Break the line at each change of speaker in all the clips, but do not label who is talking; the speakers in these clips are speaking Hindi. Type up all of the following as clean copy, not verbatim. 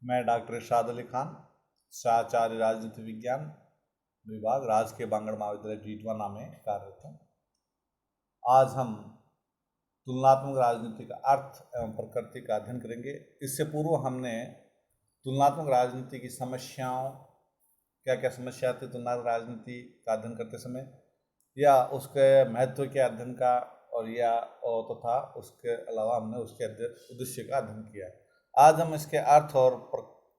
मैं डॉक्टर इरशाद अली खान, शाचार्य राजनीति विज्ञान विभाग, राजकीय बांगड़ महाविद्यालय डीडवाना में कार्यरत हूँ। आज हम तुलनात्मक राजनीति का अर्थ एवं प्रकृति का अध्ययन करेंगे। इससे पूर्व हमने तुलनात्मक राजनीति की समस्याओं, क्या क्या समस्या आती तुलनात्मक राजनीति का अध्ययन करते समय, या उसके महत्व के अध्ययन का और तथा उसके अलावा हमने उसके उद्देश्य का अध्ययन किया। आज हम इसके अर्थ और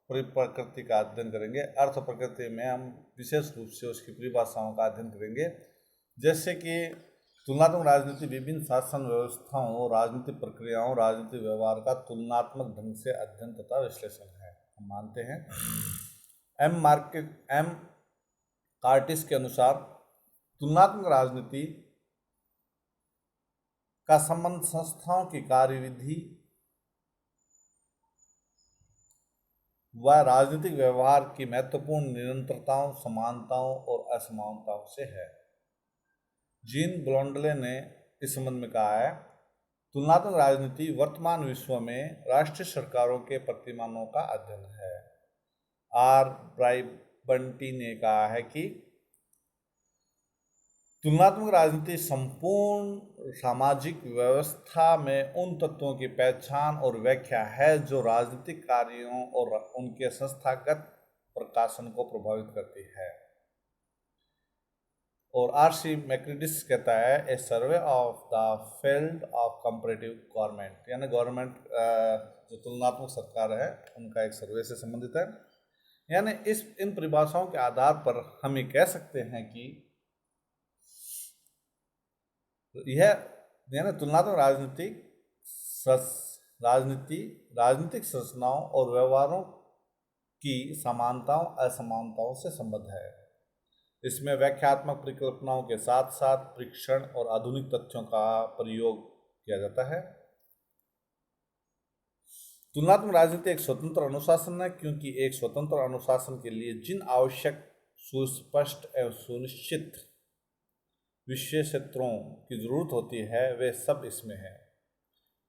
प्रकृति का अध्ययन करेंगे। अर्थ और प्रकृति में हम विशेष रूप से उसकी परिभाषाओं का अध्ययन करेंगे, जैसे कि तुलनात्मक राजनीति विभिन्न शासन व्यवस्थाओं, राजनीतिक प्रक्रियाओं, राजनीतिक व्यवहार का तुलनात्मक ढंग से अध्ययन तथा विश्लेषण है। हम मानते हैं एम कार्टिस के अनुसार तुलनात्मक राजनीति का संबंध संस्थाओं की कार्यविधि व राजनीतिक व्यवहार की महत्वपूर्ण निरंतरताओं, समानताओं और असमानताओं से है। जीन ब्लॉन्डले ने इस संबंध में कहा है, तुलनात्मक राजनीति वर्तमान विश्व में राष्ट्रीय सरकारों के प्रतिमानों का अध्ययन है। आर ब्राइबंटी ने कहा है कि तुलनात्मक राजनीति संपूर्ण सामाजिक व्यवस्था में उन तत्वों की पहचान और व्याख्या है जो राजनीतिक कार्यों और उनके संस्थागत प्रकाशन को प्रभावित करती है। और आर.सी. मैक्रिडिस कहता है, a survey of the field of comparative government, यानी गवर्नमेंट जो तुलनात्मक सरकार है उनका एक सर्वे से संबंधित है। यानी इन परिभाषाओं के आधार पर हम ये कह सकते हैं कि यह यानी तुलनात्मक राजनीतिक संरचनाओं और व्यवहारों की समानताओं असमानताओं से संबद्ध है। इसमें व्याख्यात्मक परिकल्पनाओं के साथ साथ परीक्षण और आधुनिक तथ्यों का प्रयोग किया जाता है। तुलनात्मक राजनीति एक स्वतंत्र अनुशासन है, क्योंकि एक स्वतंत्र अनुशासन के लिए जिन आवश्यक, सुस्पष्ट एवं सुनिश्चित विषय क्षेत्रों की जरूरत होती है वे सब इसमें है।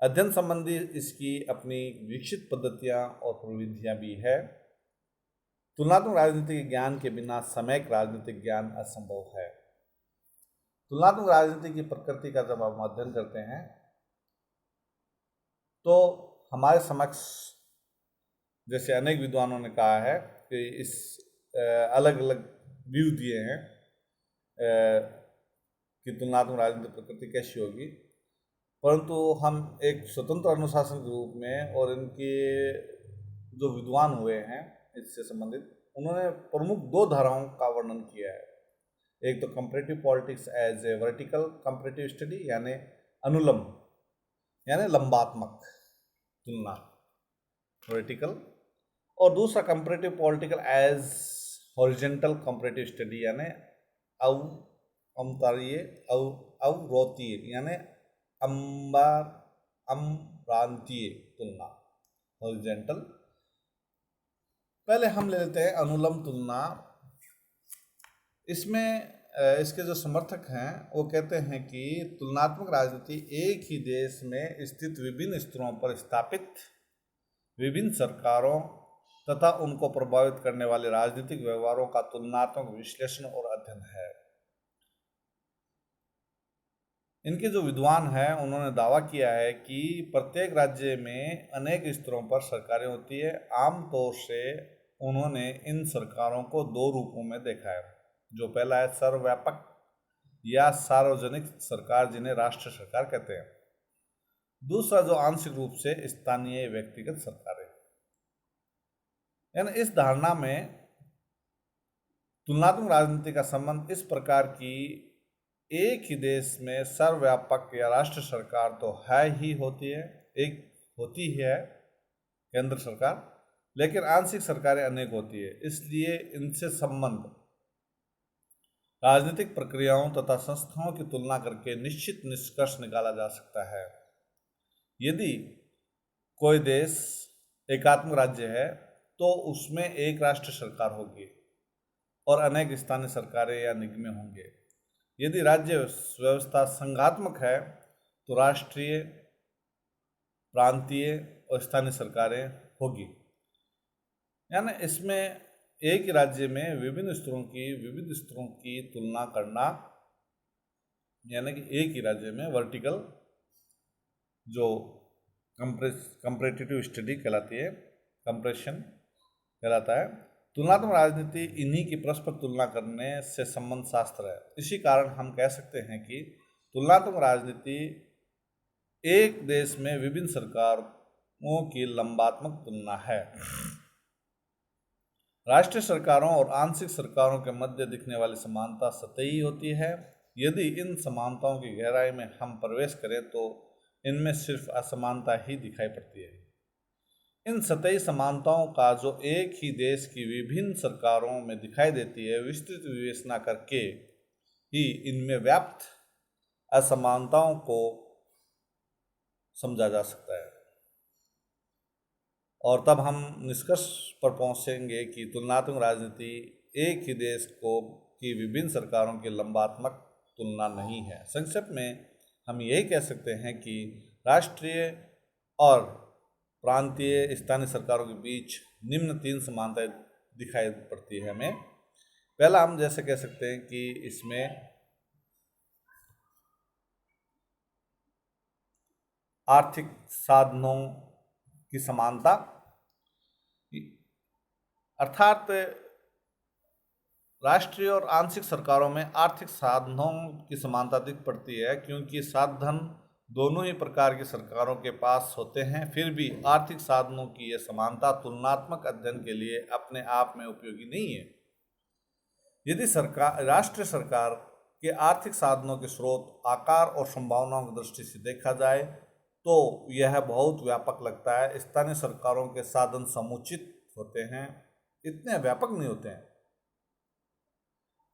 अध्ययन संबंधी इसकी अपनी विकसित पद्धतियां और प्रविधियां भी है। तुलनात्मक राजनीति के ज्ञान के बिना सम्यक राजनीतिक ज्ञान असंभव है। तुलनात्मक राजनीति की प्रकृति का जब हम अध्ययन करते हैं तो हमारे समक्ष, जैसे अनेक विद्वानों ने कहा है कि इस अलग अलग व्यू दिए हैं कि तुलनात्मक राजनीतिक प्रकृति कैसी होगी, परंतु हम एक स्वतंत्र अनुशासन के रूप में और इनके जो विद्वान हुए हैं इससे संबंधित, उन्होंने प्रमुख दो धाराओं का वर्णन किया है। एक तो comparative politics as a vertical comparative study, यानी अनुलम यानी लंबात्मक तुलना, वर्टिकल, और दूसरा comparative political as horizontal comparative study, यानी अवरोतीय यानी अम्रांतीय तुलना, हॉरिजॉन्टल। पहले हम ले लेते हैं अनुलम तुलना। इसमें इसके जो समर्थक हैं वो कहते हैं कि तुलनात्मक राजनीति एक ही देश में स्थित विभिन्न स्तरों पर स्थापित विभिन्न सरकारों तथा उनको प्रभावित करने वाले राजनीतिक व्यवहारों का तुलनात्मक विश्लेषण और अध्ययन है। इनके जो विद्वान हैं उन्होंने दावा किया है कि प्रत्येक राज्य में अनेक स्तरों पर सरकारें होती है। आमतौर से उन्होंने इन सरकारों को दो रूपों में देखा है। जो पहला है सर्वव्यापक या सार्वजनिक सरकार, जिन्हें राष्ट्र सरकार कहते हैं। दूसरा जो आंशिक रूप से स्थानीय व्यक्तिगत सरकारें। यानी इस धारणा में तुलनात्मक राजनीति का संबंध इस प्रकार की, एक ही देश में सर्वव्यापक या राष्ट्र सरकार तो है ही होती है, एक होती ही है केंद्र सरकार, लेकिन आंशिक सरकारें अनेक होती है। इसलिए इनसे संबंध राजनीतिक प्रक्रियाओं तथा संस्थाओं की तुलना करके निश्चित निष्कर्ष निकाला जा सकता है। यदि कोई देश एकात्मक राज्य है तो उसमें एक राष्ट्र सरकार होगी और अनेक स्थानीय सरकारें या निगमें होंगे। यदि राज्य व्यवस्था संघात्मक है तो राष्ट्रीय, प्रांतीय और स्थानीय सरकारें होगी। यानी इसमें एक ही राज्य में विभिन्न स्तरों की तुलना करना, यानी कि एक ही राज्य में वर्टिकल जो कंपैरेटिव स्टडी कहलाती है, कंपैरिजन कहलाता है। तुलनात्मक राजनीति इन्हीं की परस्पर तुलना करने से संबंध शास्त्र है। इसी कारण हम कह सकते हैं कि तुलनात्मक राजनीति एक देश में विभिन्न सरकारों की लंबात्मक तुलना है। राष्ट्रीय सरकारों और आंशिक सरकारों के मध्य दिखने वाली समानता सतही होती है। यदि इन समानताओं की गहराई में हम प्रवेश करें तो इनमें सिर्फ असमानता ही दिखाई पड़ती है। इन सतही समानताओं का जो एक ही देश की विभिन्न सरकारों में दिखाई देती है, विस्तृत विवेचना करके ही इनमें व्याप्त असमानताओं को समझा जा सकता है। और तब हम निष्कर्ष पर पहुंचेंगे कि तुलनात्मक राजनीति एक ही देश की विभिन्न सरकारों की लंबात्मक तुलना नहीं है। संक्षेप में हम यही कह सकते हैं कि राष्ट्रीय और प्रांतीय स्थानीय सरकारों के बीच निम्न 3 समानताएं दिखाई पड़ती है हमें। पहला हम जैसे कह सकते हैं कि इसमें आर्थिक साधनों की समानता, अर्थात राष्ट्रीय और आंशिक सरकारों में आर्थिक साधनों की समानता दिख पड़ती है, क्योंकि साधन दोनों ही प्रकार की सरकारों के पास होते हैं। फिर भी आर्थिक साधनों की यह समानता तुलनात्मक अध्ययन के लिए अपने आप में उपयोगी नहीं है। यदि राष्ट्रीय सरकार के आर्थिक साधनों के स्रोत, आकार और संभावनाओं की दृष्टि से देखा जाए तो यह बहुत व्यापक लगता है। स्थानीय सरकारों के साधन समुचित होते हैं, इतने व्यापक नहीं होते हैं।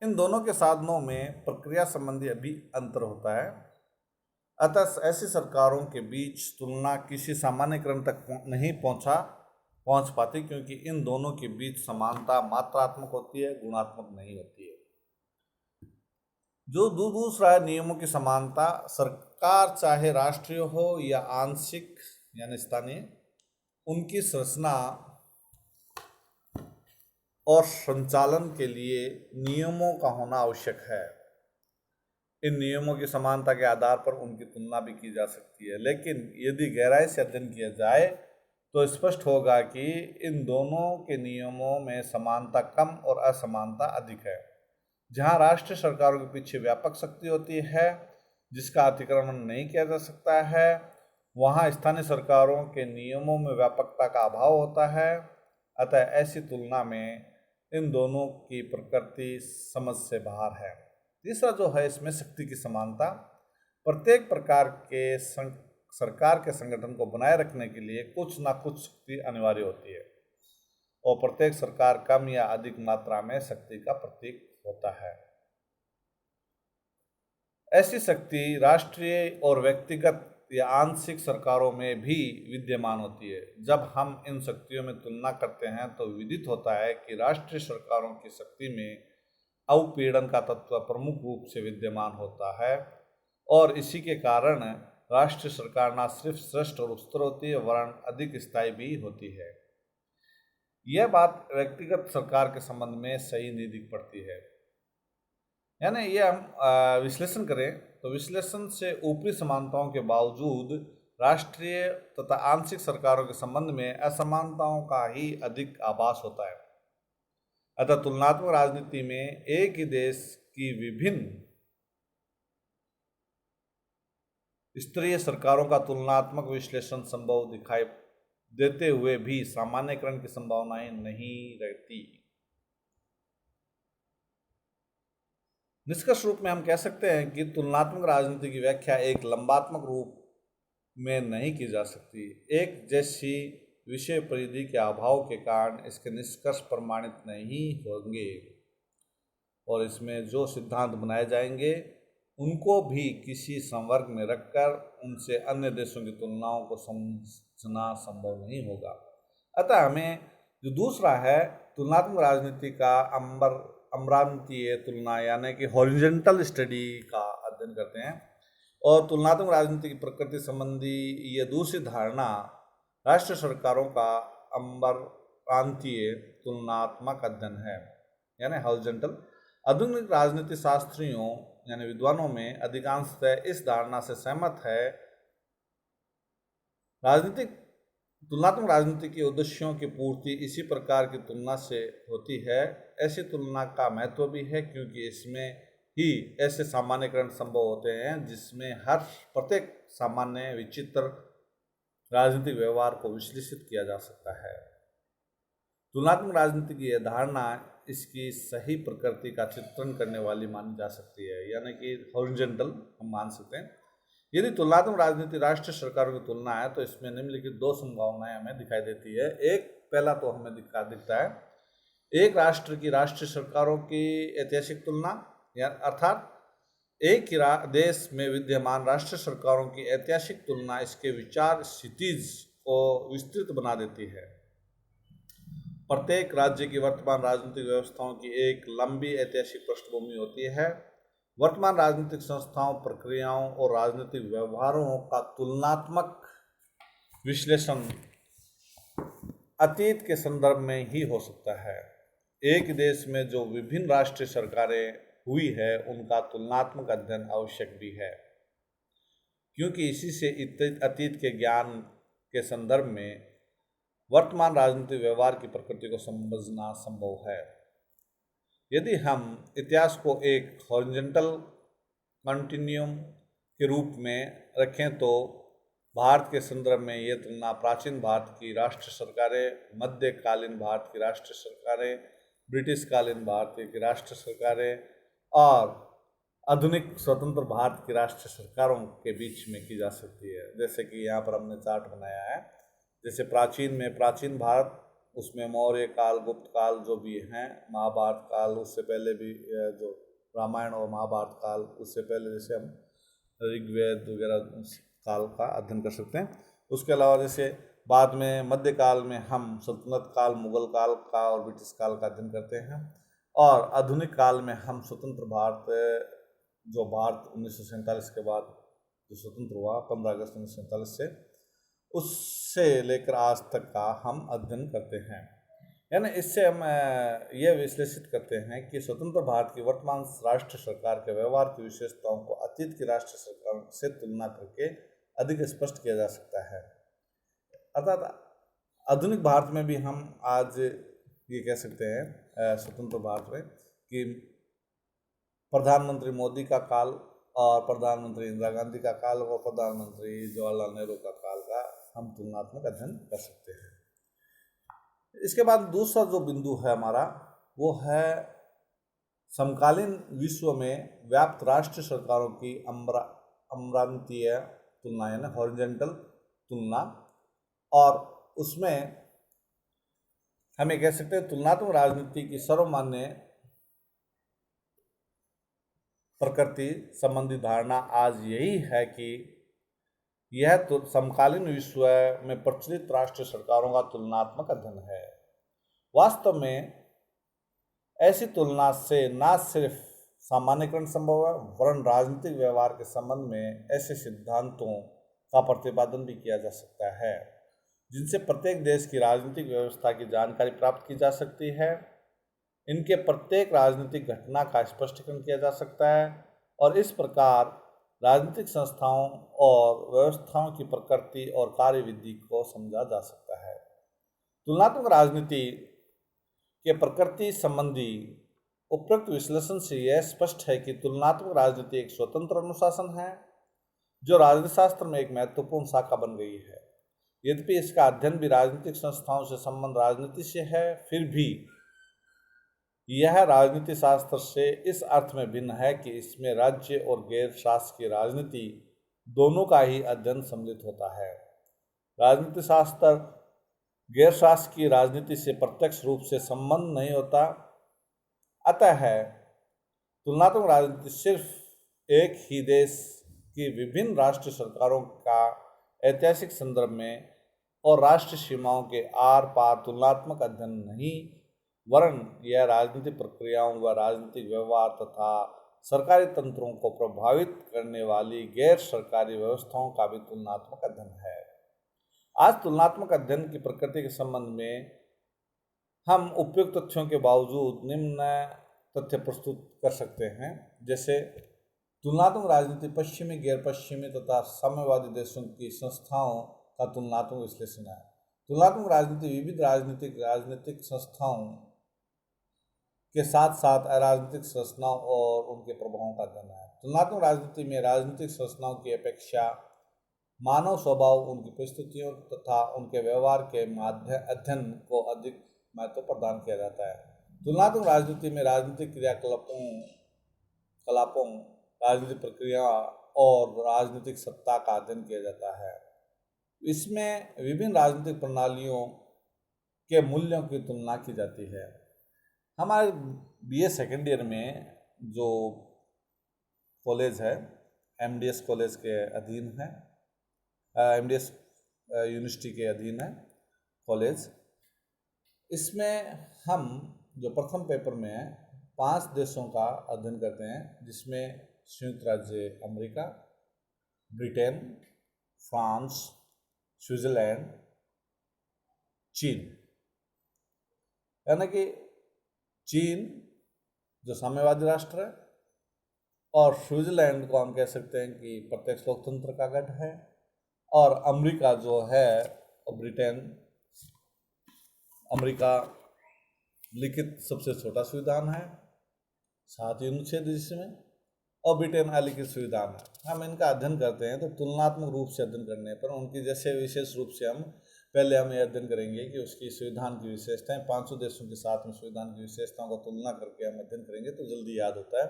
इन दोनों के साधनों में प्रक्रिया संबंधी अभी अंतर होता है। अतः ऐसी सरकारों के बीच तुलना किसी सामान्यकरण तक नहीं पहुंच पाती, क्योंकि इन दोनों के बीच समानता मात्रात्मक होती है, गुणात्मक नहीं होती है। जो दूसरा है नियमों की समानता। सरकार चाहे राष्ट्रीय हो या आंशिक यानी स्थानीय, उनकी संरचना और संचालन के लिए नियमों का होना आवश्यक है। इन नियमों की समानता के आधार पर उनकी तुलना भी की जा सकती है, लेकिन यदि गहराई से अध्ययन किया जाए तो स्पष्ट होगा कि इन दोनों के नियमों में समानता कम और असमानता अधिक है। जहां राष्ट्रीय सरकारों के पीछे व्यापक शक्ति होती है जिसका अतिक्रमण नहीं किया जा सकता है, वहां स्थानीय सरकारों के नियमों में व्यापकता का अभाव होता है। अतः ऐसी तुलना में इन दोनों की प्रकृति समझ से बाहर है। तीसरा जो है इसमें शक्ति की समानता। प्रत्येक प्रकार के सरकार के संगठन को बनाए रखने के लिए कुछ ना कुछ शक्ति अनिवार्य होती है, और प्रत्येक सरकार कम या अधिक मात्रा में शक्ति का प्रतीक होता है। ऐसी शक्ति राष्ट्रीय और व्यक्तिगत या आंशिक सरकारों में भी विद्यमान होती है। जब हम इन शक्तियों में तुलना करते हैं तो विदित होता है कि राष्ट्रीय सरकारों की शक्ति में अवपीड़न का तत्व प्रमुख रूप से विद्यमान होता है, और इसी के कारण राष्ट्रीय सरकार न सिर्फ श्रेष्ठ और उच्चतर होती है वरन अधिक स्थायी भी होती है। यह बात व्यक्तिगत सरकार के संबंध में सही नहीं दिख पड़ती है। यानी ये हम विश्लेषण करें तो विश्लेषण से ऊपरी समानताओं के बावजूद राष्ट्रीय तथा आंशिक सरकारों के संबंध में असमानताओं का ही अधिक आभास होता है। अतः तुलनात्मक राजनीति में एक ही देश की विभिन्न स्तरीय सरकारों का तुलनात्मक विश्लेषण संभव दिखाई देते हुए भी सामान्यकरण की संभावनाएं नहीं रहती। निष्कर्ष रूप में हम कह सकते हैं कि तुलनात्मक राजनीति की व्याख्या एक लंबात्मक रूप में नहीं की जा सकती। एक जैसी विषय परिधि के अभाव के कारण इसके निष्कर्ष प्रमाणित नहीं होंगे, और इसमें जो सिद्धांत बनाए जाएंगे उनको भी किसी संवर्ग में रखकर उनसे अन्य देशों की तुलनाओं को समझना संभव नहीं होगा। अतः हमें जो दूसरा है तुलनात्मक राजनीति का अम्रांतीय तुलना यानी कि हॉरिजॉन्टल स्टडी का अध्ययन करते हैं, और तुलनात्मक राजनीति की प्रकृति संबंधी ये दूसरी धारणा राष्ट्रीय सरकारों का प्रांतीय तुलनात्मक अध्ययन है, यानी हॉरिजॉन्टल। आधुनिक राजनीति शास्त्रियों यानी विद्वानों में अधिकांशतः इस धारणा से सहमत है तुलनात्मक राजनीति के उद्देश्यों की पूर्ति इसी प्रकार की तुलना से होती है। ऐसी तुलना का महत्व भी है क्योंकि इसमें ही ऐसे सामान्यकरण संभव होते हैं जिसमें हर प्रत्येक सामान्य विचित्र राजनीतिक व्यवहार को विश्लेषित किया जा सकता है। तुलनात्मक राजनीति की यह धारणा इसकी सही प्रकृति का चित्रण करने वाली मानी जा सकती है, यानी कि हॉरिजॉन्टल हम मान सकते हैं। यदि तुलनात्मक राजनीति राष्ट्रीय सरकारों की तुलना है तो इसमें निम्नलिखित दो संभावनाएं हमें दिखाई देती है। एक पहला तो हमें दिखता है एक राष्ट्र की राष्ट्रीय सरकारों की ऐतिहासिक तुलना, अर्थात एक ही देश में विद्यमान राष्ट्रीय सरकारों की ऐतिहासिक तुलना इसके विचार क्षितिज को विस्तृत बना देती है। प्रत्येक राज्य की वर्तमान राजनीतिक व्यवस्थाओं की एक लंबी ऐतिहासिक पृष्ठभूमि होती है। वर्तमान राजनीतिक संस्थाओं, प्रक्रियाओं और राजनीतिक व्यवहारों का तुलनात्मक विश्लेषण अतीत के संदर्भ में ही हो सकता है। एक देश में जो विभिन्न राष्ट्रीय सरकारें हुई है उनका तुलनात्मक अध्ययन आवश्यक भी है, क्योंकि इसी से अतीत के ज्ञान के संदर्भ में वर्तमान राजनीतिक व्यवहार की प्रकृति को समझना संभव है। यदि हम इतिहास को एक हॉरिजॉन्टल कंटिन्यूम के रूप में रखें तो भारत के संदर्भ में ये तुलना प्राचीन भारत की राष्ट्रीय सरकारें, मध्यकालीन भारत की राष्ट्रीय सरकारें, ब्रिटिश कालीन भारत की राष्ट्रीय सरकारें और आधुनिक स्वतंत्र भारत की राष्ट्रीय सरकारों के बीच में की जा सकती है। जैसे कि यहाँ पर हमने चार्ट बनाया है, जैसे प्राचीन भारत, उसमें मौर्य काल, गुप्त काल जो भी हैं, महाभारत काल, उससे पहले भी जो रामायण और महाभारत काल, उससे पहले जैसे हम ऋग्वेद वगैरह काल का अध्ययन कर सकते हैं। उसके अलावा जैसे बाद में मध्यकाल में हम सल्तनत काल, मुगल काल का और ब्रिटिश काल का अध्ययन करते हैं, और आधुनिक काल में हम स्वतंत्र भारत, जो भारत 1947 के बाद जो स्वतंत्र हुआ 15 अगस्त 1947 से, उससे लेकर आज तक का हम अध्ययन करते हैं। यानी इससे हम यह विश्लेषित करते हैं कि स्वतंत्र भारत की वर्तमान राष्ट्रीय सरकार के व्यवहार की विशेषताओं को अतीत की राष्ट्रीय सरकार से तुलना करके अधिक स्पष्ट किया जा सकता है। अर्थात आधुनिक भारत में भी हम आज ये कह सकते हैं स्वतंत्र भारत में कि प्रधानमंत्री मोदी का काल और प्रधानमंत्री इंदिरा गांधी का काल और प्रधानमंत्री जवाहरलाल नेहरू का काल का हम तुलनात्मक अध्ययन कर सकते हैं। इसके बाद दूसरा जो बिंदु है हमारा, वो है समकालीन विश्व में व्याप्त राष्ट्रीय सरकारों की अम्रांतीय तुलना, यानी हॉरिजॉन्टल तुलना। और उसमें हमें कह सकते हैं तुलनात्मक राजनीति की सर्वमान्य प्रकृति संबंधी धारणा आज यही है कि यह तो समकालीन विश्व में प्रचलित राष्ट्रीय सरकारों का तुलनात्मक अध्ययन है। वास्तव में ऐसी तुलना से न सिर्फ सामान्यकरण संभव है, वरन राजनीतिक व्यवहार के संबंध में ऐसे सिद्धांतों का प्रतिपादन भी किया जा सकता है जिनसे प्रत्येक देश की राजनीतिक व्यवस्था की जानकारी प्राप्त की जा सकती है। इनके प्रत्येक राजनीतिक घटना का स्पष्टीकरण किया जा सकता है और इस प्रकार राजनीतिक संस्थाओं और व्यवस्थाओं की प्रकृति और कार्यविधि को समझा जा सकता है। तुलनात्मक राजनीति के प्रकृति संबंधी उपयुक्त विश्लेषण से यह स्पष्ट है कि तुलनात्मक राजनीति एक स्वतंत्र अनुशासन है जो राजनीति शास्त्र में एक महत्वपूर्ण शाखा बन गई है। यद्यपि इसका अध्ययन भी राजनीतिक संस्थाओं से संबंध राजनीति से है, फिर भी यह राजनीति शास्त्र से इस अर्थ में भिन्न है कि इसमें राज्य और गैर शासकीय राजनीति दोनों का ही अध्ययन सम्मिलित होता है। राजनीति शास्त्र गैर शासकीय राजनीति से प्रत्यक्ष रूप से संबंध नहीं होता, अतः तुलनात्मक राजनीति सिर्फ एक ही देश की विभिन्न राष्ट्रीय सरकारों का ऐतिहासिक संदर्भ में और राष्ट्रीय सीमाओं के आर पार तुलनात्मक अध्ययन नहीं, वरन यह राजनीतिक प्रक्रियाओं व राजनीतिक व्यवहार तथा सरकारी तंत्रों को प्रभावित करने वाली गैर सरकारी व्यवस्थाओं का भी तुलनात्मक अध्ययन है। आज तुलनात्मक अध्ययन की प्रकृति के संबंध में हम उपयुक्त तथ्यों के बावजूद निम्न तथ्य प्रस्तुत कर सकते हैं, जैसे तुलनात्मक राजनीति पश्चिमी, गैर पश्चिमी तथा साम्यवादी देशों की संस्थाओं का तुलनात्मक विश्लेषण है। तुलनात्मक राजनीति विविध राजनीतिक संस्थाओं के साथ साथ अराजनीतिक संरचनाओं और उनके प्रभावों का अध्ययन है। तुलनात्मक राजनीति में राजनीतिक संरचनाओं की अपेक्षा मानव स्वभाव, उनकी परिस्थितियों तथा उनके व्यवहार के अध्ययन को अधिक महत्व प्रदान किया जाता है। तुलनात्मक राजनीति में राजनीतिक क्रियाकलापों, राजनीतिक प्रक्रिया और राजनीतिक सत्ता का अध्ययन किया जाता है। इसमें विभिन्न राजनीतिक प्रणालियों के मूल्यों की तुलना की जाती है। हमारे बीए सेकेंड ईयर में जो कॉलेज है, एमडीएस कॉलेज के अधीन है, एमडीएस यूनिवर्सिटी के अधीन है कॉलेज। इसमें हम जो प्रथम पेपर में है 5 देशों का अध्ययन करते हैं, जिसमें संयुक्त राज्य अमेरिका, ब्रिटेन, फ्रांस, स्विट्जरलैंड, चीन। यानी कि चीन जो साम्यवादी राष्ट्र है, और स्विट्जरलैंड को हम कह सकते हैं कि प्रत्यक्ष लोकतंत्र का गढ़ है, और अमेरिका जो है, ब्रिटेन, अमेरिका लिखित सबसे छोटा संविधान है, 7 अनुच्छेद जिसमें, और ब्रिटेन अलिखित संविधान है। हम इनका अध्ययन करते हैं तो तुलनात्मक रूप से अध्ययन करने पर उनकी जैसे विशेष रूप से हम ये अध्ययन करेंगे कि उसकी संविधान की विशेषताएं, 500 देशों के साथ में संविधान की विशेषताओं का तुलना करके हम अध्ययन करेंगे तो जल्दी याद होता है।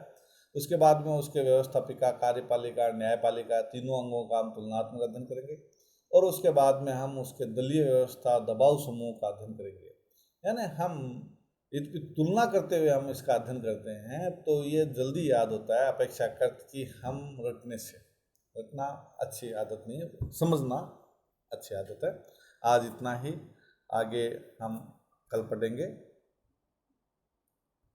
उसके बाद में उसके व्यवस्थापिका, कार्यपालिका, न्यायपालिका, तीनों अंगों का हम तुलनात्मक अध्ययन करेंगे, और उसके बाद में हम उसके दलीय व्यवस्था, दबाव समूह का अध्ययन करेंगे। यानी हम इसकी तुलना करते हुए हम इसका अध्ययन करते हैं तो ये जल्दी याद होता है अपेक्षाकृत कि हम रटने से। रटना अच्छी आदत नहीं है, समझना अच्छी आदत है। आज इतना ही, आगे हम कल पढ़ेंगे।